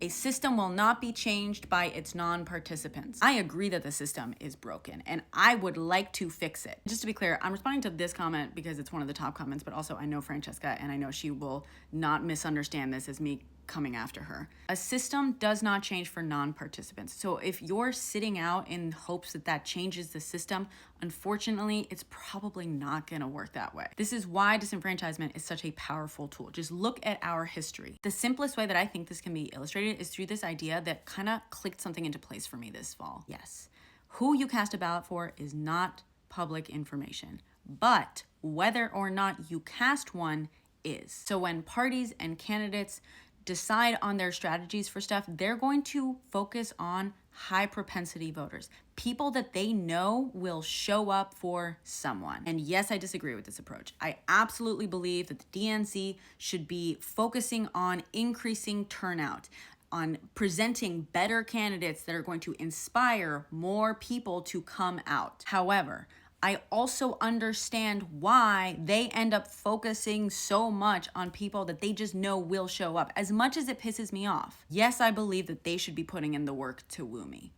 A system will not be changed by its non-participants. I agree that the system is broken and I would like to fix it. Just to be clear, I'm responding to this comment because it's one of the top comments, but also I know Franchesca and I know she will not misunderstand this as me coming after her. A system does not change for non-participants. So if you're sitting out in hopes that that changes the system, unfortunately, it's probably not gonna work that way. This is why disenfranchisement is such a powerful tool. Just look at our history. The simplest way that I think this can be illustrated is through this idea that kind of clicked something into place for me this fall. Yes, who you cast a ballot for is not public information, but whether or not you cast one is. So when parties and candidates decide on their strategies for stuff, they're going to focus on high propensity voters, people that they know will show up for someone. And yes, I disagree with this approach. I absolutely believe that the DNC should be focusing on increasing turnout, on presenting better candidates that are going to inspire more people to come out. However, I also understand why they end up focusing so much on people that they just know will show up, as much as it pisses me off. Yes, I believe that they should be putting in the work to woo me,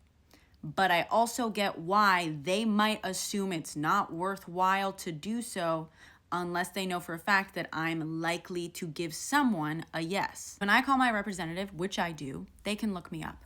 but I also get why they might assume it's not worthwhile to do so unless they know for a fact that I'm likely to give someone a yes. When I call my representative, which I do, they can look me up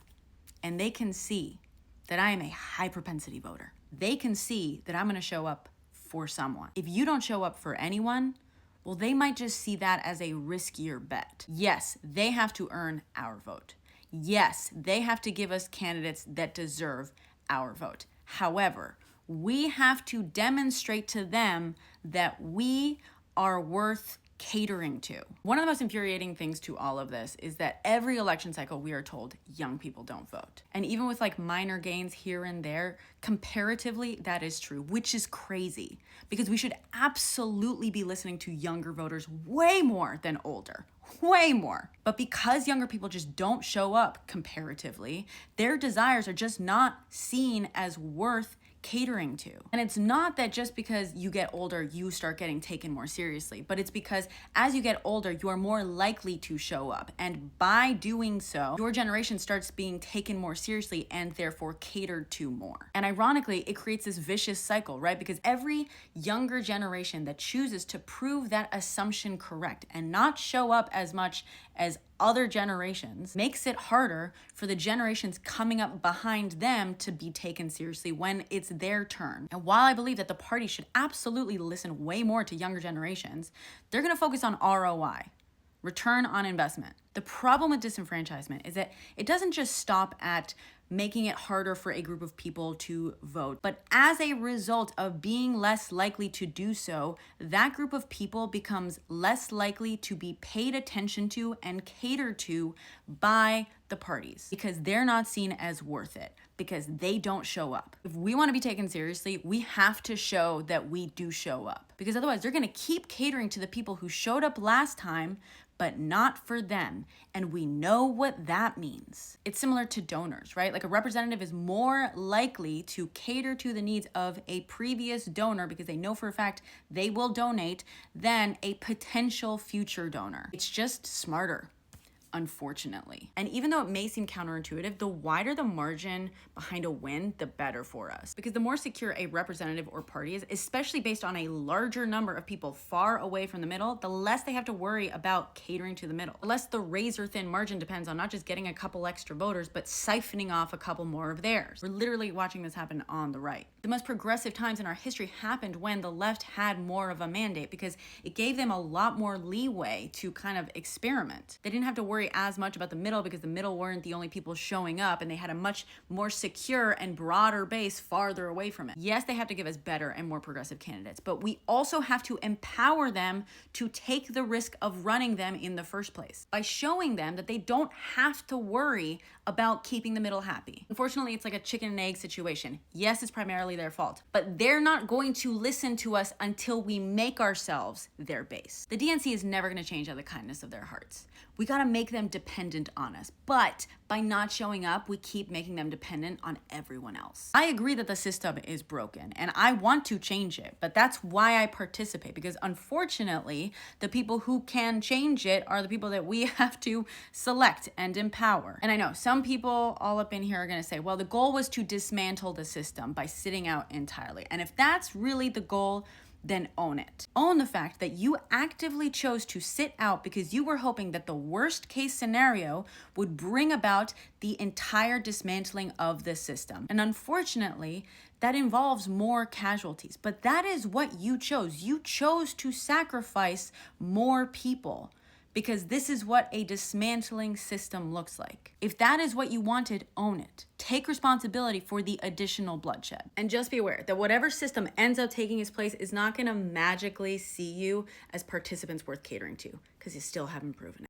and they can see that I am a high propensity voter. They can see that I'm gonna show up for someone. If you don't show up for anyone, well, they might just see that as a riskier bet. Yes, they have to earn our vote. Yes, they have to give us candidates that deserve our vote. However, we have to demonstrate to them that we are worth catering to. One of the most infuriating things to all of this is that every election cycle we are told young people don't vote. And even with like minor gains here and there, comparatively that is true, which is crazy because we should absolutely be listening to younger voters way more than older. Way more. But because younger people just don't show up comparatively, their desires are just not seen as worth catering to. And it's not that just because you get older, you start getting taken more seriously, but it's because as you get older, you are more likely to show up. And by doing so, your generation starts being taken more seriously and therefore catered to more. And ironically, it creates this vicious cycle, right? Because every younger generation that chooses to prove that assumption correct and not show up as much as other generations makes it harder for the generations coming up behind them to be taken seriously when it's their turn. And while I believe that the party should absolutely listen way more to younger generations, they're gonna focus on ROI, return on investment. The problem with disenfranchisement is that it doesn't just stop at making it harder for a group of people to vote, but as a result of being less likely to do so, that group of people becomes less likely to be paid attention to and catered to by the parties because they're not seen as worth it, because they don't show up. If we want to be taken seriously, we have to show that we do show up, because otherwise they're going to keep catering to the people who showed up last time but not for them. And we know what that means. It's similar to donors, right? Like a representative is more likely to cater to the needs of a previous donor because they know for a fact they will donate than a potential future donor. It's just smarter, unfortunately. And even though it may seem counterintuitive, the wider the margin behind a win, the better for us. Because the more secure a representative or party is, especially based on a larger number of people far away from the middle, the less they have to worry about catering to the middle. The less the razor thin margin depends on not just getting a couple extra voters, but siphoning off a couple more of theirs. We're literally watching this happen on the right. The most progressive times in our history happened when the left had more of a mandate because it gave them a lot more leeway to kind of experiment. They didn't have to worry as much about the middle because the middle weren't the only people showing up, and they had a much more secure and broader base farther away from it. Yes, they have to give us better and more progressive candidates, but we also have to empower them to take the risk of running them in the first place by showing them that they don't have to worry about keeping the middle happy. Unfortunately, it's like a chicken and egg situation. Yes, it's primarily their fault, but they're not going to listen to us until we make ourselves their base. The DNC is never going to change out of the kindness of their hearts. We got to make them them dependent on us. But by not showing up, we keep making them dependent on everyone else. I agree that the system is broken and I want to change it, but that's why I participate, because unfortunately, the people who can change it are the people that we have to select and empower. And I know some people all up in here are going to say, well, the goal was to dismantle the system by sitting out entirely. And if that's really the goal, then own it. Own the fact that you actively chose to sit out because you were hoping that the worst case scenario would bring about the entire dismantling of the system. And unfortunately, that involves more casualties, but that is what you chose. You chose to sacrifice more people, because this is what a dismantling system looks like. If that is what you wanted, own it. Take responsibility for the additional bloodshed. And just be aware that whatever system ends up taking its place is not gonna magically see you as participants worth catering to, because you still haven't proven it.